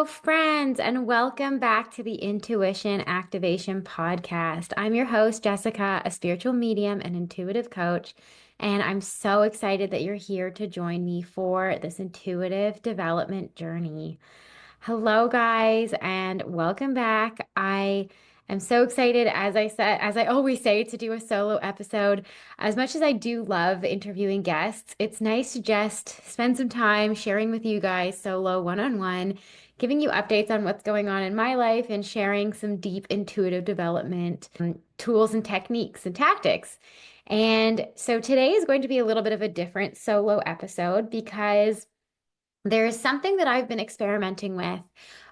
friends, and welcome back to the Intuition Activation Podcast. I'm your host, Jessica, a spiritual medium and intuitive coach, and I'm so excited that you're here to join me for this intuitive development journey. Hello, guys, and welcome back. I am so excited, as I always say, to do a solo episode. As much as I do love interviewing guests, it's nice to just spend some time sharing with you guys solo one-on-one, giving you updates on what's going on in my life and sharing some deep intuitive development tools and techniques and tactics. And so today is going to be a little bit of a different solo episode because there is something that I've been experimenting with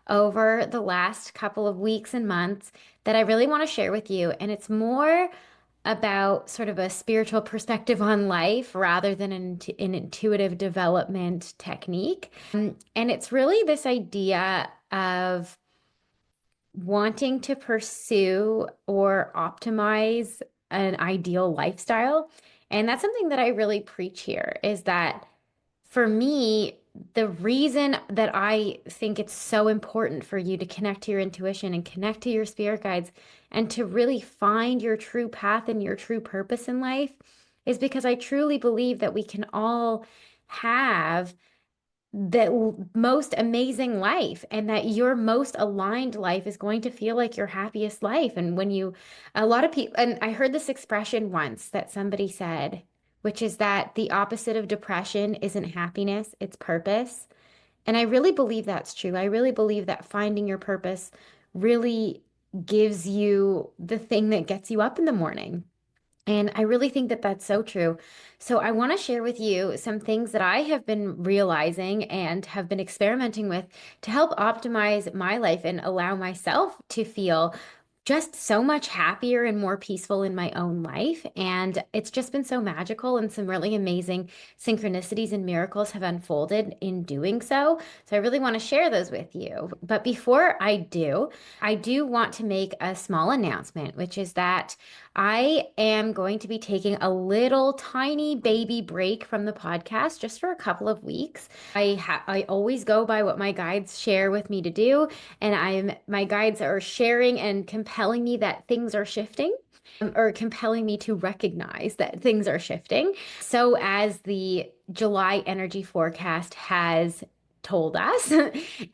over the last couple of weeks and months that I really want to share with you. And it's more about sort of a spiritual perspective on life rather than an intuitive development technique. And it's really this idea of wanting to pursue or optimize an ideal lifestyle. And that's something that I really preach here is that for me, the reason that I think it's so important for you to connect to your intuition and connect to your spirit guides and to really find your true path and your true purpose in life is because I truly believe that we can all have the most amazing life and that your most aligned life is going to feel like your happiest life. And a lot of people, and I heard this expression once that somebody said, which is that the opposite of depression isn't happiness, it's purpose. And I really believe that's true. I really believe that finding your purpose really gives you the thing that gets you up in the morning. And I really think that that's so true. So I want to share with you some things that I have been realizing and have been experimenting with to help optimize my life and allow myself to feel just so much happier and more peaceful in my own life. And it's just been so magical, and some really amazing synchronicities and miracles have unfolded in doing so. So I really want to share those with you. But before I do want to make a small announcement, which is that I am going to be taking a little tiny baby break from the podcast just for a couple of weeks. I always go by what my guides share with me to do, and my guides are sharing and compelling me that things are shifting, or compelling me to recognize that things are shifting. So as the July energy forecast has told us.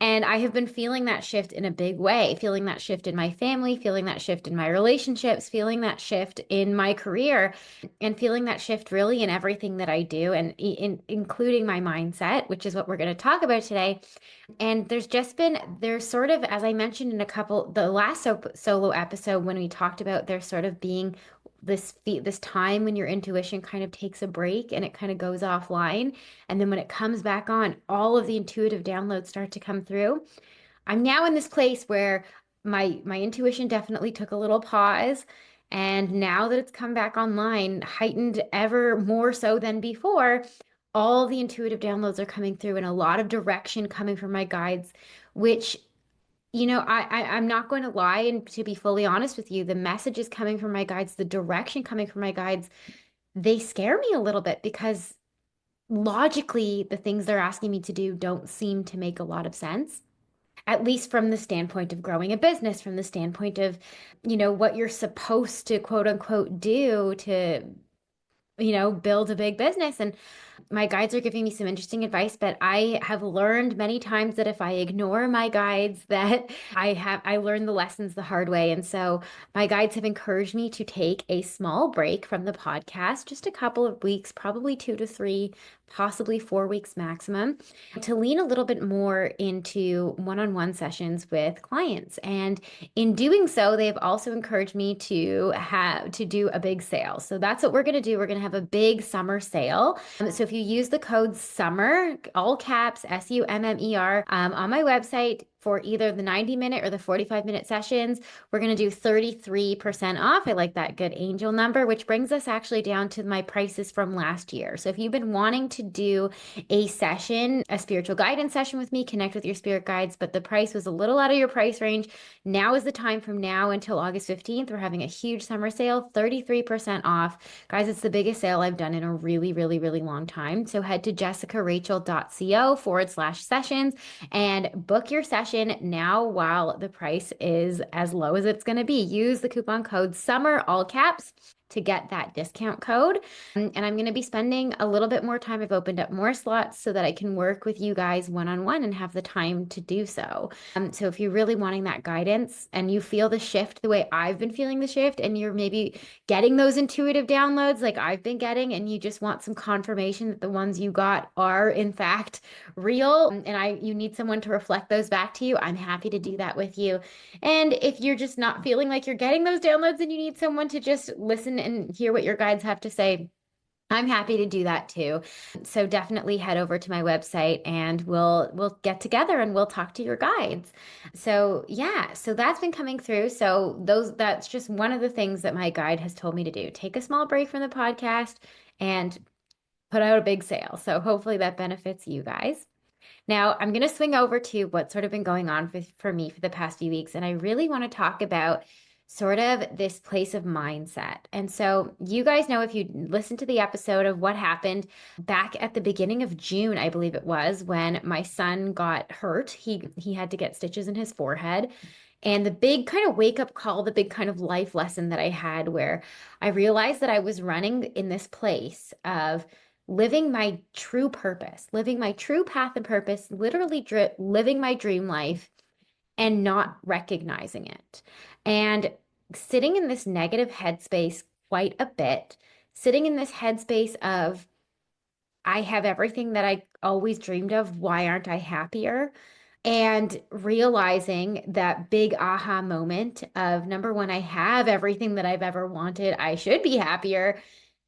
And I have been feeling that shift in a big way, feeling that shift in my family, feeling that shift in my relationships, feeling that shift in my career, and feeling that shift really in everything that I do, and including my mindset, which is what we're going to talk about today. And there's sort of, as I mentioned in the last solo episode, when we talked about there sort of being this time when your intuition kind of takes a break and it kind of goes offline. And then when it comes back on, all of the intuitive downloads start to come through. I'm now in this place where my intuition definitely took a little pause. And now that it's come back online, heightened ever more so than before, all the intuitive downloads are coming through and a lot of direction coming from my guides, which I'm not going to lie, and to be fully honest with you, the messages coming from my guides, the direction coming from my guides, they scare me a little bit because logically, the things they're asking me to do don't seem to make a lot of sense. At least from the standpoint of growing a business, from the standpoint of, what you're supposed to quote unquote do to, build a big business. And my guides are giving me some interesting advice, but I have learned many times that if I ignore my guides, that I learned the lessons the hard way. And so my guides have encouraged me to take a small break from the podcast, just a couple of weeks, probably 2 to 3, possibly 4 weeks maximum, to lean a little bit more into one-on-one sessions with clients. And in doing so, they've also encouraged me to do a big sale. So that's what we're going to do. We're going to have a big summer sale. So if you use the code SUMMER, all caps, SUMMER, on my website for either the 90-minute or the 45-minute sessions, we're going to do 33% off. I like that good angel number, which brings us actually down to my prices from last year. So if you've been wanting to do a spiritual guidance session with me, connect with your spirit guides, but the price was a little out of your price range, now is the time. From now until August 15th, we're having a huge summer sale, 33% off. Guys, it's the biggest sale I've done in a really, really, really long time. So head to jessicarachel.co/sessions and book your session session now while the price is as low as it's going to be. Use the coupon code SUMMER, all caps, to get that discount code. And I'm going to be spending a little bit more time. I've opened up more slots so that I can work with you guys one-on-one and have the time to do so. So if you're really wanting that guidance and you feel the shift the way I've been feeling the shift, and you're maybe getting those intuitive downloads like I've been getting, and you just want some confirmation that the ones you got are in fact real, and you need someone to reflect those back to you, I'm happy to do that with you. And if you're just not feeling like you're getting those downloads and you need someone to just listen and hear what your guides have to say, I'm happy to do that too. So definitely head over to my website and we'll get together and we'll talk to your guides. So yeah, so that's been coming through. So that's just one of the things that my guide has told me to do. Take a small break from the podcast and put out a big sale. So hopefully that benefits you guys. Now, I'm going to swing over to what's sort of been going on for me for the past few weeks. And I really want to talk about sort of this place of mindset. And so, you guys know, if you listen to the episode of what happened back at the beginning of June, I believe it was, when my son got hurt, he had to get stitches in his forehead. And the big kind of wake up call, the big kind of life lesson that I had, where I realized that I was running in this place of living my true purpose, living my true path and purpose, literally living my dream life and not recognizing it. And sitting in this negative headspace quite a bit, sitting in this headspace of, I have everything that I always dreamed of. Why aren't I happier? And realizing that big aha moment of, number one, I have everything that I've ever wanted. I should be happier.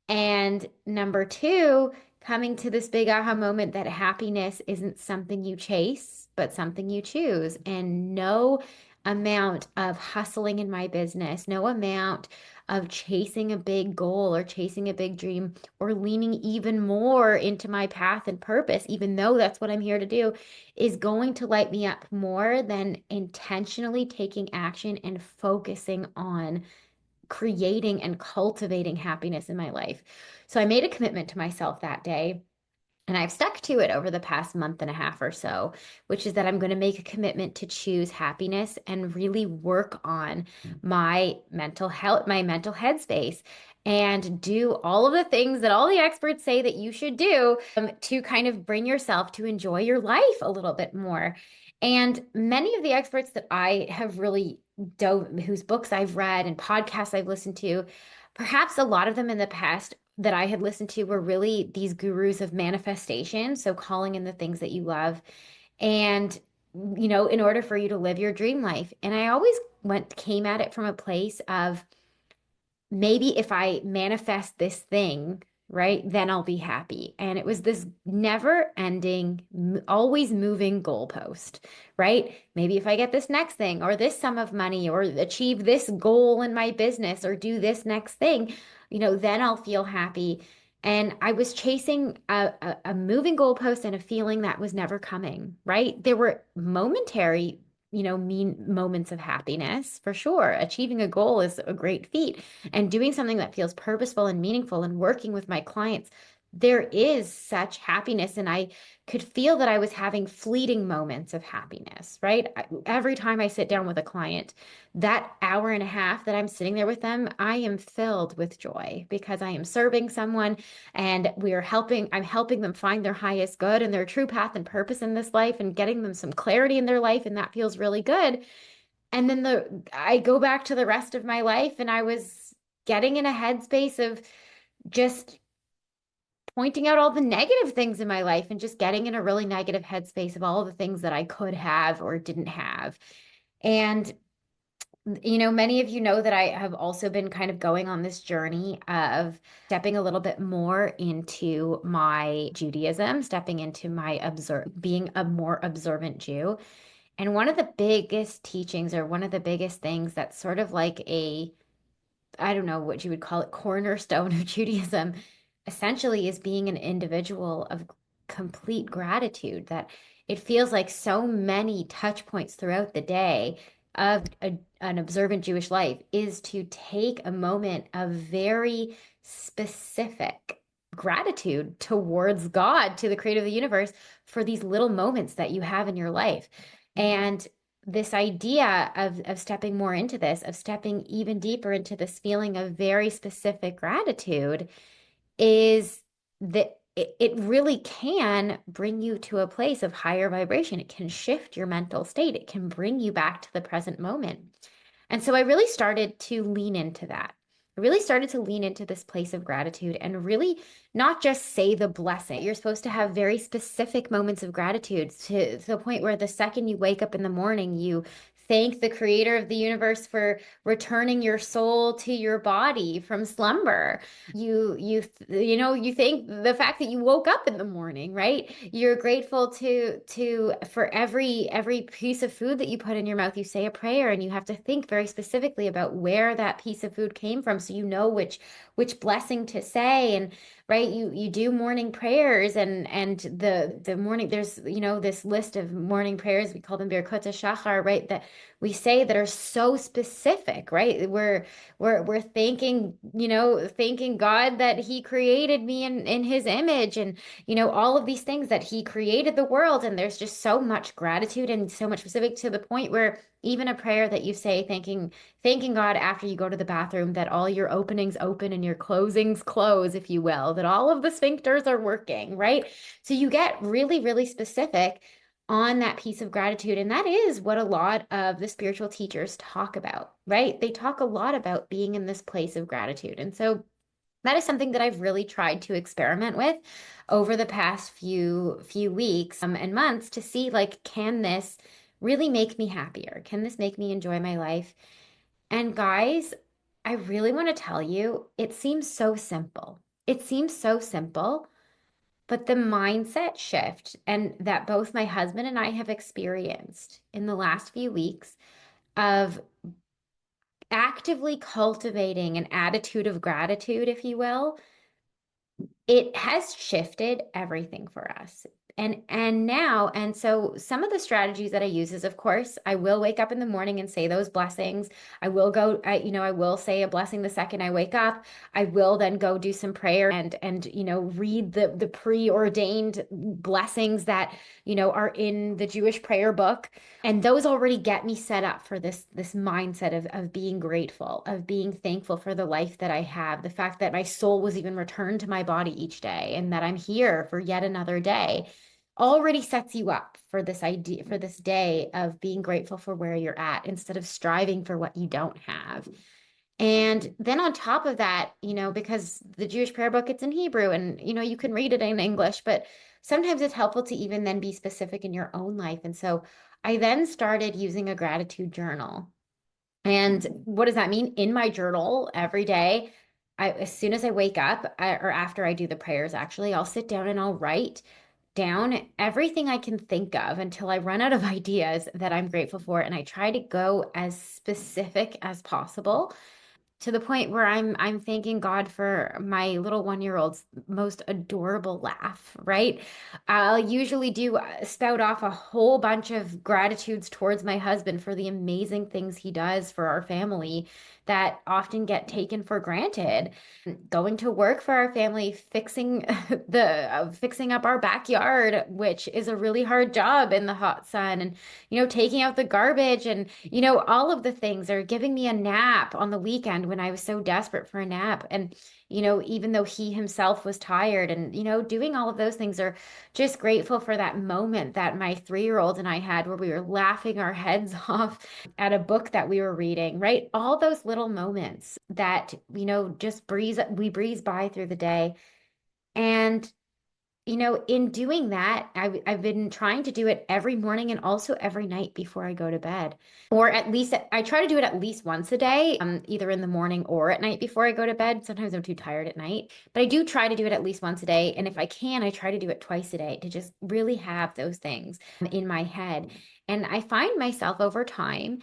And number two, coming to this big aha moment that happiness isn't something you chase, but something you choose. And no amount of hustling in my business, no amount of chasing a big goal or chasing a big dream or leaning even more into my path and purpose, even though that's what I'm here to do, is going to light me up more than intentionally taking action and focusing on creating and cultivating happiness in my life. So I made a commitment to myself that day. And I've stuck to it over the past month and a half or so, which is that I'm going to make a commitment to choose happiness and really work on my mental health, my mental headspace, and do all of the things that all the experts say that you should do to kind of bring yourself to enjoy your life a little bit more. And many of the experts that I have really whose books I've read and podcasts I've listened to, perhaps a lot of them in the past that I had listened to were really these gurus of manifestation. So calling in the things that you love and, in order for you to live your dream life. And I always came at it from a place of, maybe if I manifest this thing, right, then I'll be happy. And it was this never ending, always moving goalpost, right? Maybe if I get this next thing or this sum of money or achieve this goal in my business or do this next thing, then I'll feel happy. And I was chasing a moving goalpost and a feeling that was never coming, right? There were momentary mean moments of happiness for sure. Achieving a goal is a great feat, and doing something that feels purposeful and meaningful and working with my clients, there is such happiness. And I could feel that I was having fleeting moments of happiness, right? Every time I sit down with a client, that hour and a half that I'm sitting there with them, I am filled with joy because I am serving someone and I'm helping them find their highest good and their true path and purpose in this life and getting them some clarity in their life. And that feels really good. And then I go back to the rest of my life and I was getting in a headspace of just pointing out all the negative things in my life and just getting in a really negative headspace of all the things that I could have or didn't have. And many of you know that I have also been kind of going on this journey of stepping a little bit more into my Judaism, stepping into being a more observant Jew. And one of the biggest teachings, or one of the biggest things that's sort of like I don't know what you would call it, cornerstone of Judaism, essentially is being an individual of complete gratitude, that it feels like so many touch points throughout the day of an observant Jewish life is to take a moment of very specific gratitude towards God, to the creator of the universe, for these little moments that you have in your life. And this idea of stepping more into this, of stepping even deeper into this feeling of very specific gratitude, is that it really can bring you to a place of higher vibration. It can shift your mental state. It can bring you back to the present moment. And so I really started to lean into that. I really started to lean into this place of gratitude and really not just say the blessing. You're supposed to have very specific moments of gratitude to the point where the second you wake up in the morning, you thank the creator of the universe for returning your soul to your body from slumber. You thank the fact that you woke up in the morning, right? You're grateful to for every piece of food that you put in your mouth. You say a prayer and you have to think very specifically about where that piece of food came from, so you know which blessing to say. And right, you do morning prayers, and the morning, there's this list of morning prayers, we call them Birkot Shachar, right, that we say that are so specific, right? We're thanking God that he created me in his image, and all of these things, that he created the world. And there's just so much gratitude and so much specific, to the point where even a prayer that you say thanking God after you go to the bathroom, that all your openings open and your closings close, if you will, that all of the sphincters are working, right? So you get really, really specific on that piece of gratitude. And that is what a lot of the spiritual teachers talk about, right? They talk a lot about being in this place of gratitude. And so that is something that I've really tried to experiment with over the past few weeks and months, to see, like, can this really make me happier? Can this make me enjoy my life? And guys, I really want to tell you, it seems so simple. It seems so simple, but the mindset shift, and that both my husband and I have experienced in the last few weeks, of actively cultivating an attitude of gratitude, if you will, it has shifted everything for us. And so some of the strategies that I use is, of course, I will wake up in the morning and say those blessings. I will say a blessing the second I wake up. I will then go do some prayer and read the preordained blessings that are in the Jewish prayer book. And those already get me set up for this mindset of being grateful, of being thankful for the life that I have, the fact that my soul was even returned to my body each day, and that I'm here for yet another day, already sets you up for this idea, for this day of being grateful for where you're at, instead of striving for what you don't have. And then on top of that, because the Jewish prayer book, it's in Hebrew, and you can read it in English, but sometimes it's helpful to even then be specific in your own life. And so I then started using a gratitude journal. And what does that mean? In my journal every day, as soon as I wake up, or after I do the prayers, actually, I'll sit down and I'll write down everything I can think of until I run out of ideas that I'm grateful for. And I try to go as specific as possible, to the point where I'm thanking God for my little 1 year old's most adorable laugh, right? I'll usually do spout off a whole bunch of gratitudes towards my husband for the amazing things he does for our family that often get taken for granted. Going to work for our family, fixing fixing up our backyard, which is a really hard job in the hot sun, and taking out the garbage, and all of the things, are giving me a nap on the weekend when I was so desperate for a nap. And even though he himself was tired, and doing all of those things, are just grateful for that moment that my 3-year-old and I had, where we were laughing our heads off at a book that we were reading, right? All those little moments that just breeze by through the day. And in doing that, I've been trying to do it every morning, and also every night before I go to bed. Or at least I try to do it at least once a day, either in the morning or at night before I go to bed. Sometimes I'm too tired at night, but I do try to do it at least once a day. And if I can, I try to do it twice a day, to just really have those things in my head. And I find myself over time,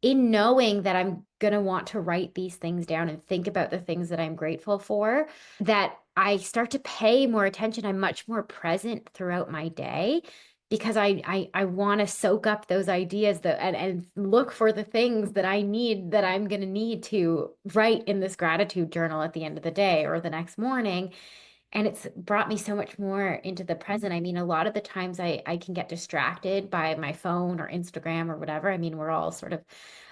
in knowing that I'm going to want to write these things down and think about the things that I'm grateful for, that I start to pay more attention. I'm much more present throughout my day, because I want to soak up those ideas and look for the things that I need, that I'm going to need to write in this gratitude journal at the end of the day or the next morning. And it's brought me so much more into the present. I mean, a lot of the times I can get distracted by my phone or Instagram or whatever. I mean, we're all sort of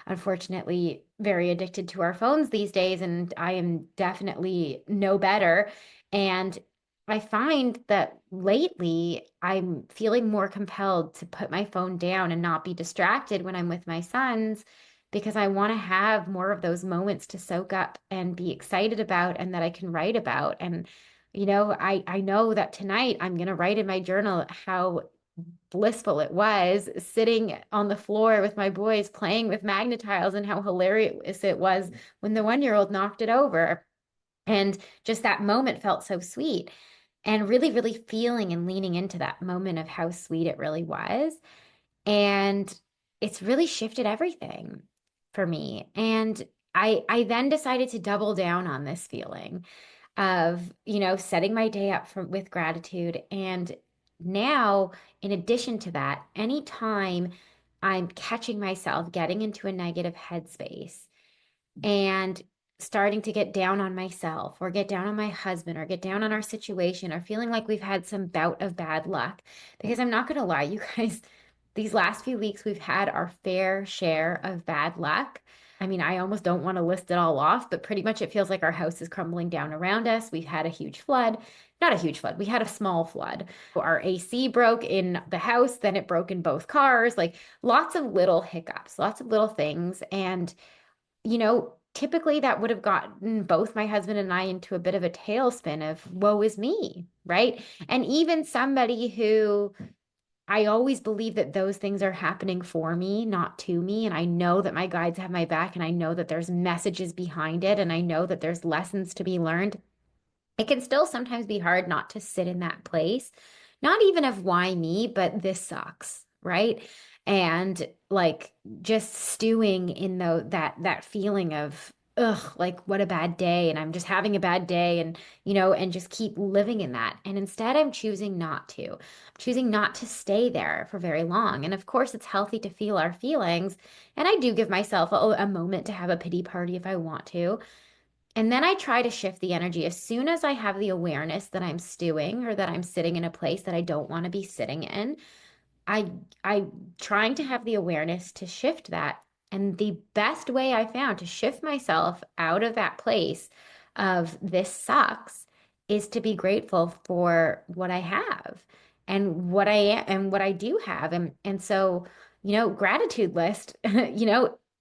unfortunately very addicted to our phones these days, and I am definitely no better. And I find that lately I'm feeling more compelled to put my phone down and not be distracted when I'm with my sons because I want to have more of those moments to soak up and be excited about and that I can write about. And I know that tonight I'm going to write in my journal how blissful it was sitting on the floor with my boys playing with magnetiles and how hilarious it was when the 1 year old knocked it over. And just that moment felt so sweet. And really, really feeling and leaning into that moment of how sweet it really was. And it's really shifted everything for me. And I then decided to double down on this feeling of, setting my day up with gratitude. And now, in addition to that, anytime I'm catching myself getting into a negative headspace and starting to get down on myself or get down on my husband or get down on our situation or feeling like we've had some bout of bad luck. Because I'm not going to lie, you guys, these last few weeks, we've had our fair share of bad luck. I mean, I almost don't want to list it all off, but pretty much it feels like our house is crumbling down around us. We've had a huge flood, not a huge flood, we had a small flood. Our AC broke in the house, then it broke in both cars, like lots of little hiccups, lots of little things. And typically that would have gotten both my husband and I into a bit of a tailspin of woe is me, right? And even somebody who I always believe that those things are happening for me, not to me. And I know that my guides have my back, and I know that there's messages behind it, and I know that there's lessons to be learned. It can still sometimes be hard not to sit in that place, not even of why me, but this sucks, right? And like just stewing in that feeling of ugh, like what a bad day, and I'm just having a bad day, and and just keep living in that. And instead I'm choosing not to. I'm choosing not to stay there for very long. And of course it's healthy to feel our feelings, and I do give myself a moment to have a pity party if I want to. And then I try to shift the energy as soon as I have the awareness that I'm stewing or that I'm sitting in a place that I don't want to be sitting in. I I'm trying to have the awareness to shift that. And the best way I found to shift myself out of that place of this sucks is to be grateful for what I have and what I am and what I do have. And so, gratitude list,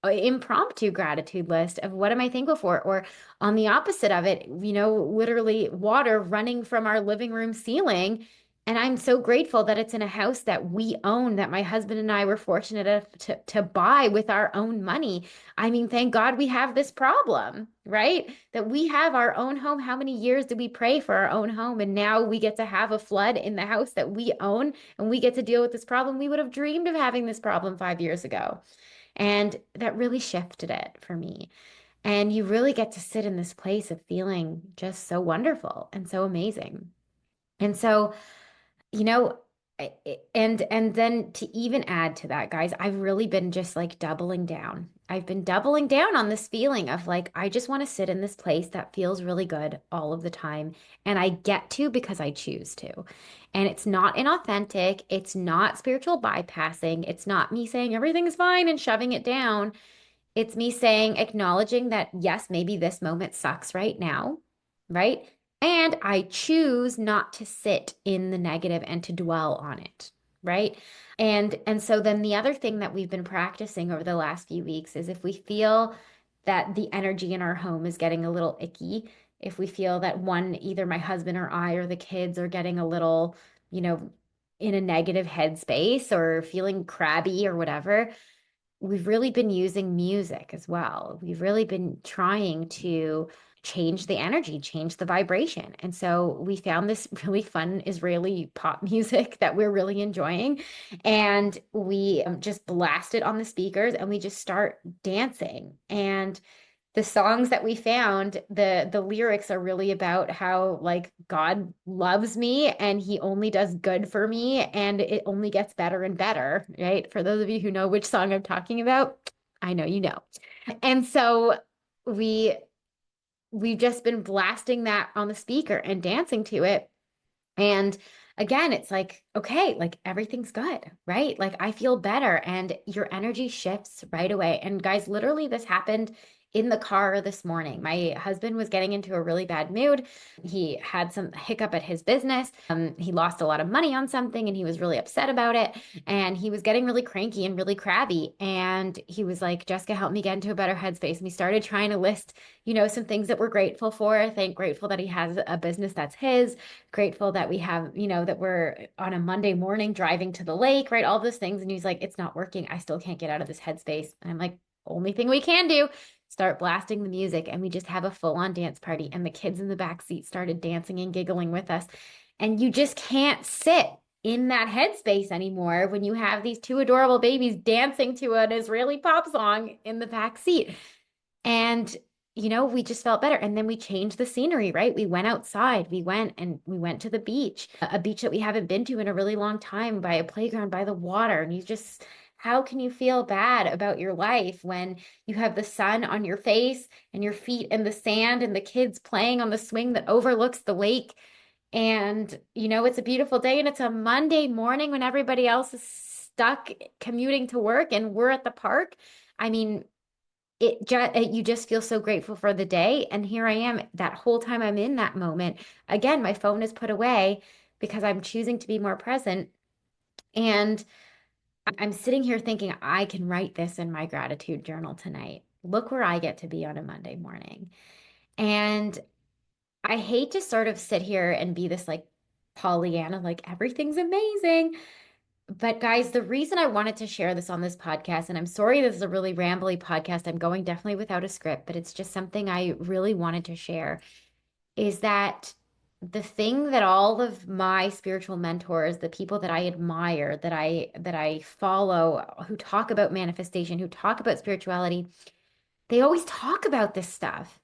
impromptu gratitude list of what am I thankful for? Or on the opposite of it, literally water running from our living room ceiling, and I'm so grateful that it's in a house that we own, that my husband and I were fortunate enough to buy with our own money. I mean, thank God we have this problem, right? That we have our own home. How many years did we pray for our own home? And now we get to have a flood in the house that we own, and we get to deal with this problem. We would have dreamed of having this problem 5 years ago. And that really shifted it for me. And you really get to sit in this place of feeling just so wonderful and so amazing. And so, you know, and then to even add to that, guys, I've really been just like doubling down. I've been doubling down on this feeling of like, I just want to sit in this place that feels really good all of the time. And I get to because I choose to. And it's not inauthentic. It's not spiritual bypassing. It's not me saying everything's fine and shoving it down. It's me saying, acknowledging that, yes, maybe this moment sucks right now, right? And I choose not to sit in the negative and to dwell on it, right? And so then the other thing that we've been practicing over the last few weeks is if we feel that the energy in our home is getting a little icky, if we feel that either my husband or I or the kids are getting a little, you know, in a negative headspace or feeling crabby or whatever, we've really been using music as well. We've really been trying to change the energy, change the vibration. And so we found this really fun Israeli pop music that we're really enjoying. And we just blast it on the speakers and we just start dancing. And the songs that we found, the lyrics are really about how like God loves me and he only does good for me and it only gets better and better, right? For those of you who know which song I'm talking about, I know you know. And so we we've just been blasting that on the speaker and dancing to it. And again, it's like, okay, like everything's good, right? Like I feel better and your energy shifts right away. And guys, literally, this happened in the car this morning. My husband was getting into a really bad mood. He had some hiccup at his business. He lost a lot of money on something and he was really upset about it. And he was getting really cranky and really crabby. And he was like, Jessica, help me get into a better headspace. And we started trying to list, some things that we're grateful for. Grateful that he has a business that's his, grateful that we have, that we're on a Monday morning driving to the lake, right? All those things. And he's like, it's not working. I still can't get out of this headspace. And I'm like, only thing we can do, start blasting the music. And we just have a full on dance party. And the kids in the back seat started dancing and giggling with us. And you just can't sit in that headspace anymore when you have these two adorable babies dancing to an Israeli pop song in the back seat. And we just felt better. And then we changed the scenery, right? We went outside. We went to the beach, a beach that we haven't been to in a really long time, by a playground, by the water. And how can you feel bad about your life when you have the sun on your face and your feet in the sand and the kids playing on the swing that overlooks the lake? And, it's a beautiful day and it's a Monday morning when everybody else is stuck commuting to work and we're at the park. I mean, you just feel so grateful for the day. And here I am, that whole time I'm in that moment. Again, my phone is put away because I'm choosing to be more present. And I'm sitting here thinking, I can write this in my gratitude journal tonight. Look where I get to be on a Monday morning. And I hate to sort of sit here and be this like Pollyanna, like everything's amazing. But guys, the reason I wanted to share this on this podcast, and I'm sorry this is a really rambly podcast, I'm going definitely without a script, but it's just something I really wanted to share, is that the thing that all of my spiritual mentors, the people that I admire, that I follow, who talk about manifestation, who talk about spirituality, they always talk about this stuff.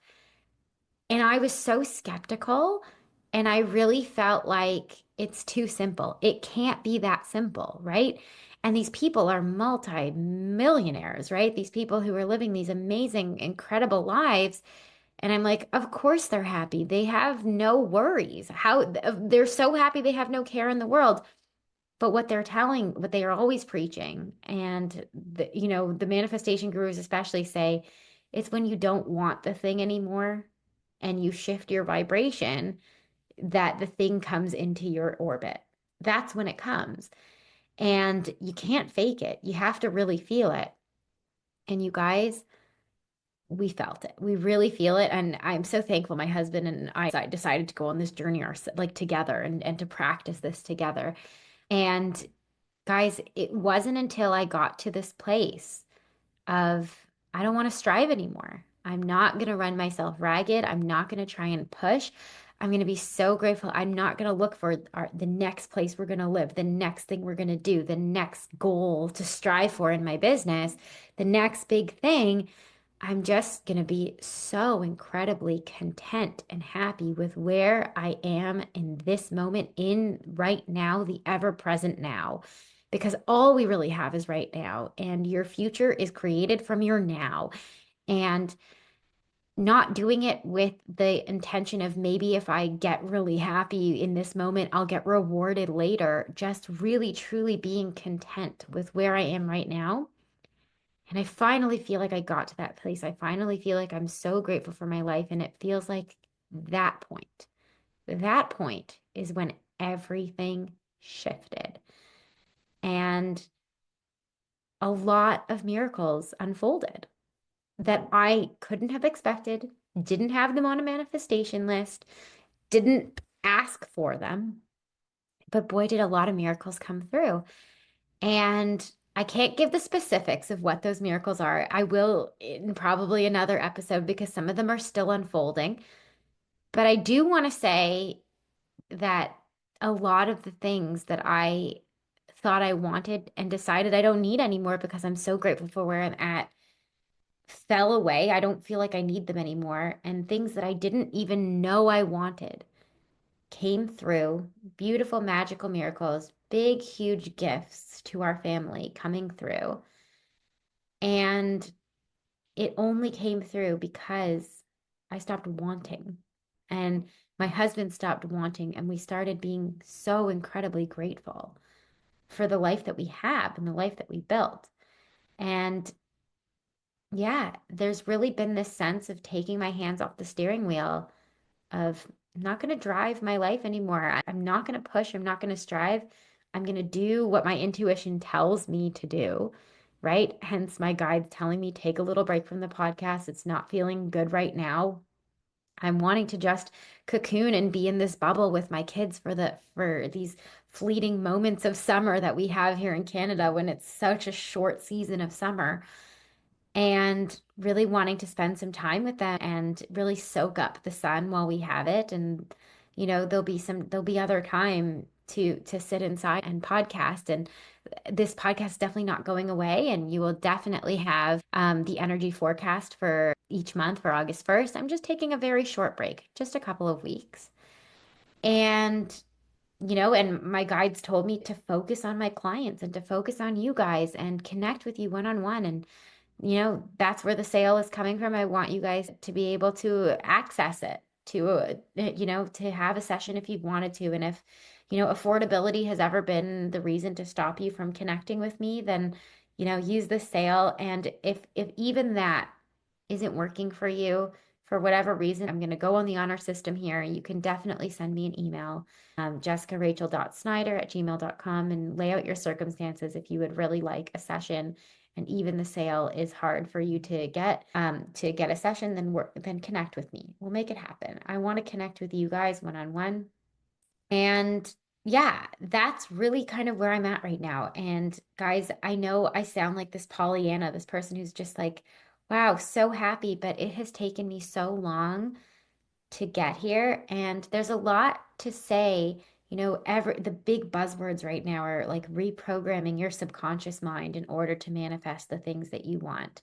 And I was so skeptical, and I really felt like it's too simple. It can't be that simple, right? And these people are multi-millionaires, right? These people who are living these amazing, incredible lives. And I'm like, of course they're happy. They have no worries. They're so happy they have no care in the world. But what they are always preaching, and the manifestation gurus especially say, it's when you don't want the thing anymore and you shift your vibration that the thing comes into your orbit. That's when it comes. And you can't fake it. You have to really feel it. And you guys, we felt it. We really feel it. And I'm so thankful my husband and I decided to go on this journey like together, and to practice this together. And guys, it wasn't until I got to this place of, I don't want to strive anymore. I'm not going to run myself ragged. I'm not going to try and push. I'm going to be so grateful. I'm not going to look for the next place we're going to live, the next thing we're going to do, the next goal to strive for in my business, the next big thing. I'm just going to be so incredibly content and happy with where I am in this moment, in right now, the ever present now, because all we really have is right now, and your future is created from your now. And not doing it with the intention of, maybe if I get really happy in this moment, I'll get rewarded later. Just really, truly being content with where I am right now. And I finally feel like I got to that place. I finally feel like I'm so grateful for my life. And it feels like that point is when everything shifted. And a lot of miracles unfolded that I couldn't have expected, didn't have them on a manifestation list, didn't ask for them. But boy, did a lot of miracles come through. And I can't give the specifics of what those miracles are. I will in probably another episode, because some of them are still unfolding. But I do want to say that a lot of the things that I thought I wanted and decided I don't need anymore, because I'm so grateful for where I'm at, fell away. I don't feel like I need them anymore. And things that I didn't even know I wanted came through. Beautiful, magical miracles, big, huge gifts to our family coming through. And it only came through because I stopped wanting. And my husband stopped wanting, and we started being so incredibly grateful for the life that we have and the life that we built. And yeah, there's really been this sense of taking my hands off the steering wheel of I'm not going to drive my life anymore. I'm not going to push. I'm not going to strive. I'm going to do what my intuition tells me to do, right? Hence my guides telling me take a little break from the podcast. It's not feeling good right now. I'm wanting to just cocoon and be in this bubble with my kids for these fleeting moments of summer that we have here in Canada when it's such a short season of summer, and really wanting to spend some time with them and really soak up the sun while we have it. And there'll be other time to sit inside and podcast. And this podcast is definitely not going away, and you will definitely have the energy forecast for each month for August 1st. I'm just taking a very short break, just a couple of weeks. And and my guides told me to focus on my clients and to focus on you guys and connect with you one on one. And that's where the sale is coming from. I want you guys to be able to access it, to have a session if you wanted to. And if, affordability has ever been the reason to stop you from connecting with me, then, use the sale. And if even that isn't working for you for whatever reason, I'm going to go on the honor system here. You can definitely send me an email, jessicarachel.snyder@gmail.com, and lay out your circumstances if you would really like a session. And even the sale is hard for you to get a session, then connect with me. We'll make it happen. I want to connect with you guys one on one. And yeah, that's really kind of where I'm at right now. And guys, I know I sound like this Pollyanna, this person who's just like, wow, so happy, but it has taken me so long to get here. And there's a lot to say. The big buzzwords right now are like reprogramming your subconscious mind in order to manifest the things that you want.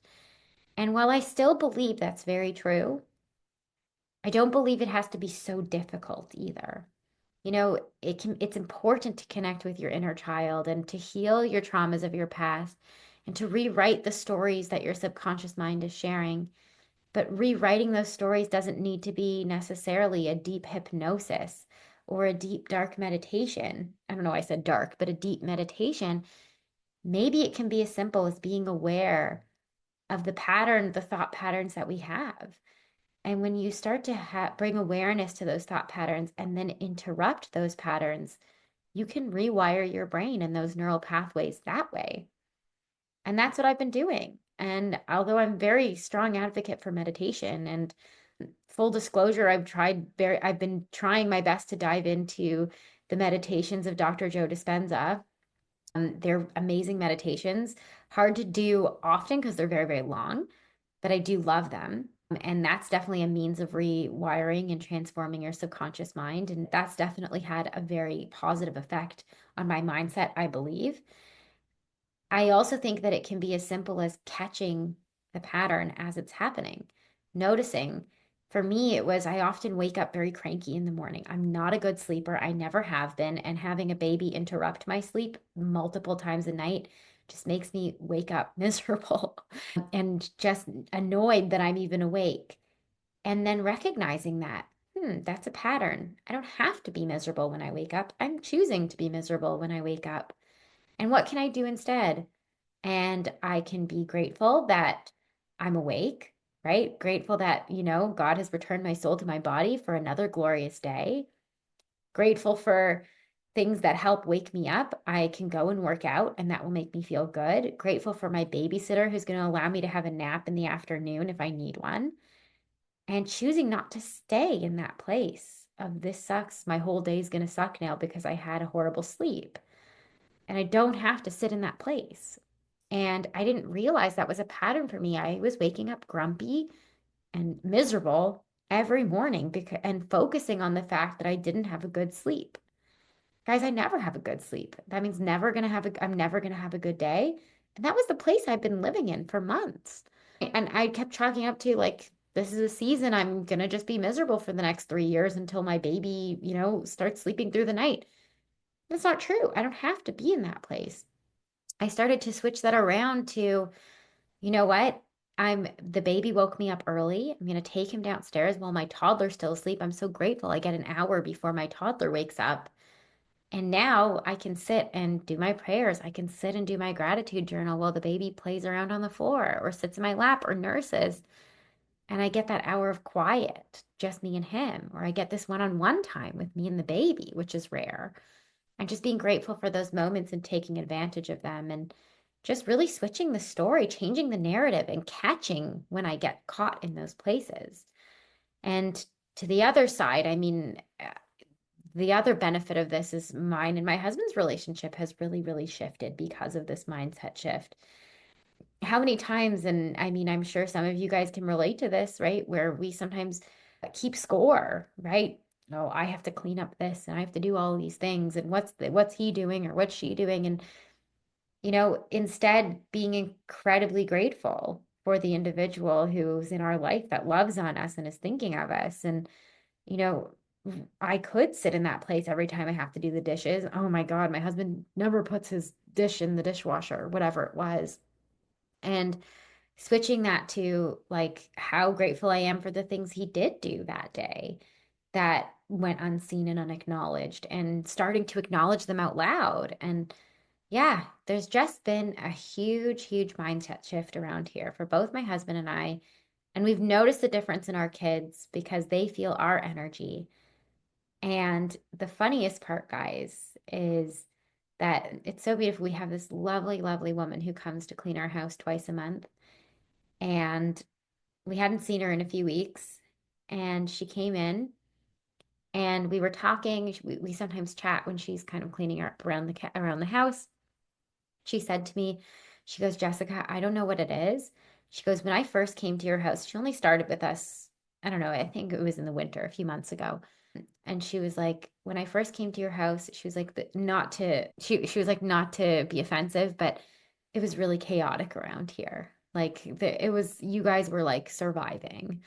And while I still believe that's very true, I don't believe it has to be so difficult either. It's important to connect with your inner child and to heal your traumas of your past and to rewrite the stories that your subconscious mind is sharing. But rewriting those stories doesn't need to be necessarily a deep hypnosis or a deep dark meditation. I don't know why I said dark, but a deep meditation. Maybe it can be as simple as being aware of the thought patterns that we have. And when you start to bring awareness to those thought patterns and then interrupt those patterns, you can rewire your brain and those neural pathways that way. And that's what I've been doing. And although I'm very strong advocate for meditation, and full disclosure, I've been trying my best to dive into the meditations of Dr. Joe Dispenza. They're amazing meditations, hard to do often because they're very, very long, but I do love them. And that's definitely a means of rewiring and transforming your subconscious mind. And that's definitely had a very positive effect on my mindset, I believe. I also think that it can be as simple as catching the pattern as it's happening, noticing. For me, it was I often wake up very cranky in the morning. I'm not a good sleeper. I never have been. And having a baby interrupt my sleep multiple times a night just makes me wake up miserable and just annoyed that I'm even awake. And then recognizing that, that's a pattern. I don't have to be miserable when I wake up. I'm choosing to be miserable when I wake up. And what can I do instead? And I can be grateful that I'm awake, right? Grateful that, God has returned my soul to my body for another glorious day. Grateful for things that help wake me up. I can go and work out, and that will make me feel good. Grateful for my babysitter who's going to allow me to have a nap in the afternoon if I need one. And choosing not to stay in that place of this sucks. My whole day is going to suck now because I had a horrible sleep. And I don't have to sit in that place. And I didn't realize that was a pattern for me. I was waking up grumpy and miserable every morning and focusing on the fact that I didn't have a good sleep. Guys, I never have a good sleep. That means I'm never gonna have a good day. And that was the place I've been living in for months. And I kept chalking up to like, this is a season I'm gonna just be miserable for the next 3 years until my baby, starts sleeping through the night. That's not true. I don't have to be in that place. I started to switch that around to, you know what? the baby woke me up early. I'm going to take him downstairs while my toddler's still asleep. I'm so grateful I get an hour before my toddler wakes up. And now I can sit and do my prayers. I can sit and do my gratitude journal while the baby plays around on the floor or sits in my lap or nurses. And I get that hour of quiet, just me and him. Or I get this one-on-one time with me and the baby, which is rare. And just being grateful for those moments and taking advantage of them and just really switching the story, changing the narrative and catching when I get caught in those places. And to the other side, I mean, the other benefit of this is mine and my husband's relationship has really, really shifted because of this mindset shift. How many times, and I mean, I'm sure some of you guys can relate to this, right? Where we sometimes keep score, right? Oh, I have to clean up this and I have to do all these things. And what's he doing or what's she doing? And, instead being incredibly grateful for the individual who's in our life that loves on us and is thinking of us. And you know, I could sit in that place every time I have to do the dishes. Oh my God, my husband never puts his dish in the dishwasher, whatever it was. And switching that to like how grateful I am for the things he did do that day that went unseen and unacknowledged, and starting to acknowledge them out loud. And yeah, there's just been a huge, huge mindset shift around here for both my husband and I. And we've noticed the difference in our kids because they feel our energy. And the funniest part, guys, is that it's so beautiful. We have this lovely, lovely woman who comes to clean our house twice a month. And we hadn't seen her in a few weeks. And she came in and we were talking. We sometimes chat when she's kind of cleaning up around the house. She said to me, she goes, Jessica, I don't know what it is. She goes, when I first came to your house, she only started with us, I don't know, I think it was in the winter a few months ago. And she was like, when I first came to your house, she was like, she was like, not to be offensive, but it was really chaotic around here. Like it was, you guys were like surviving.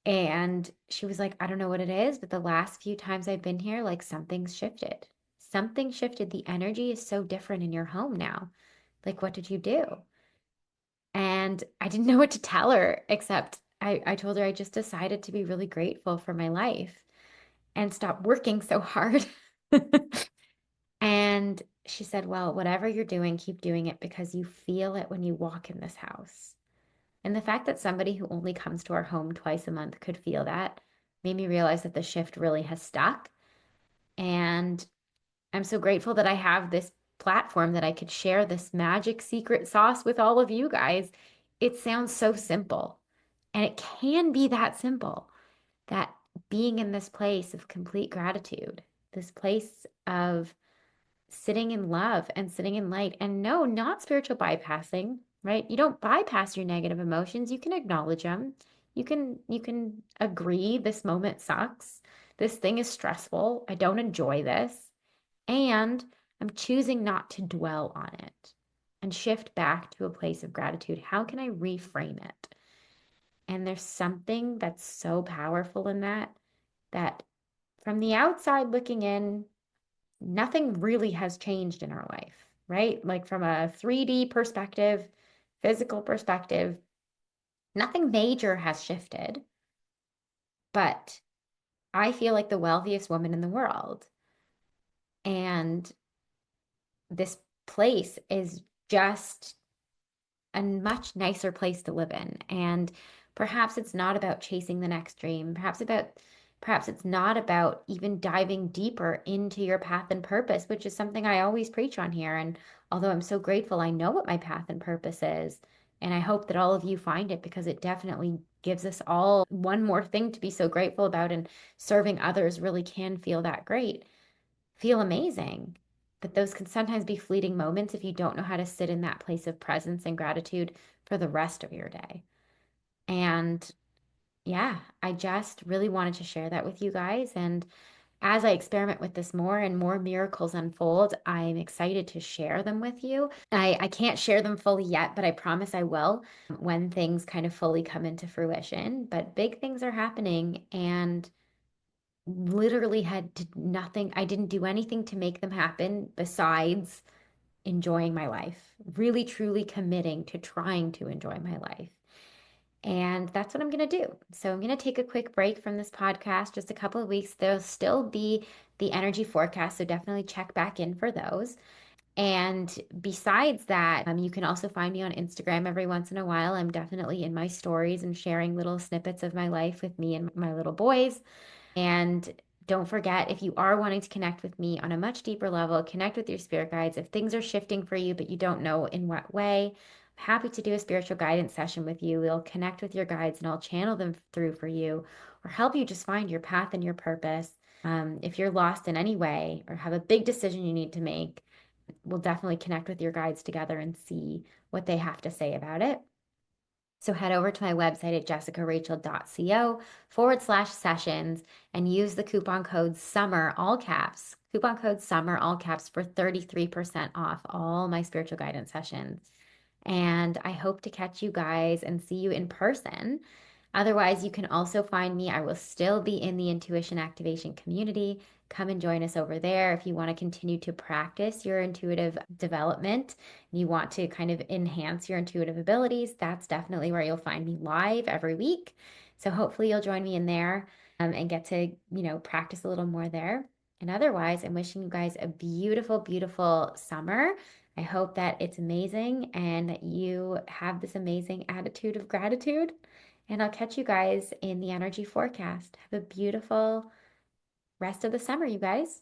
And she was like, I don't know what it is, but the last few times I've been here, like something's shifted. Something shifted. The energy is so different in your home now. Like, what did you do? And I didn't know what to tell her, except I told her I just decided to be really grateful for my life and stop working so hard. And she said, well, whatever you're doing, keep doing it because you feel it when you walk in this house. And the fact that somebody who only comes to our home twice a month could feel that made me realize that the shift really has stuck. And I'm so grateful that I have this platform that I could share this magic secret sauce with all of you guys. It sounds so simple, and it can be that simple, that being in this place of complete gratitude, this place of sitting in love and sitting in light. And no, not spiritual bypassing, right? You don't bypass your negative emotions. You can acknowledge them. You can agree this moment sucks. This thing is stressful. I don't enjoy this. And I'm choosing not to dwell on it and shift back to a place of gratitude. How can I reframe it? And there's something that's so powerful in that from the outside looking in, nothing really has changed in our life, right? Like from a 3D perspective, physical perspective, nothing major has shifted. But I feel like the wealthiest woman in the world. And this place is just a much nicer place to live in. And perhaps it's not about chasing the next dream. Perhaps it's not about even diving deeper into your path and purpose, which is something I always preach on here. And although I'm so grateful, I know what my path and purpose is. And I hope that all of you find it because it definitely gives us all one more thing to be so grateful about. And serving others really can feel that great, feel amazing. But those can sometimes be fleeting moments if you don't know how to sit in that place of presence and gratitude for the rest of your day. And yeah, I just really wanted to share that with you guys. And as I experiment with this more and more miracles unfold, I'm excited to share them with you. I can't share them fully yet, but I promise I will when things kind of fully come into fruition. But big things are happening, and literally had nothing. I didn't do anything to make them happen besides enjoying my life, really truly committing to trying to enjoy my life. And that's what I'm going to do. So I'm going to take a quick break from this podcast, just a couple of weeks. There'll still be the energy forecast, so definitely check back in for those. And besides that, you can also find me on Instagram every once in a while. I'm definitely in my stories and sharing little snippets of my life with me and my little boys. And don't forget, if you are wanting to connect with me on a much deeper level, connect with your spirit guides. If things are shifting for you, but you don't know in what way, I'm happy to do a spiritual guidance session with you. We'll connect with your guides and I'll channel them through for you or help you just find your path and your purpose. If you're lost in any way or have a big decision you need to make, we'll definitely connect with your guides together and see what they have to say about it. So head over to my website at jessicarachel.co/sessions and use the coupon code SUMMER, all caps, coupon code SUMMER, all caps for 33% off all my spiritual guidance sessions. And I hope to catch you guys and see you in person. Otherwise, you can also find me. I will still be in the intuition activation community. Come and join us over there if you want to continue to practice your intuitive development. You want to kind of enhance your intuitive abilities. That's definitely where you'll find me live every week. So hopefully you'll join me in there and get to, practice a little more there. And otherwise, I'm wishing you guys a beautiful, beautiful summer. I hope that it's amazing and that you have this amazing attitude of gratitude. And I'll catch you guys in the energy forecast. Have a beautiful rest of the summer, you guys.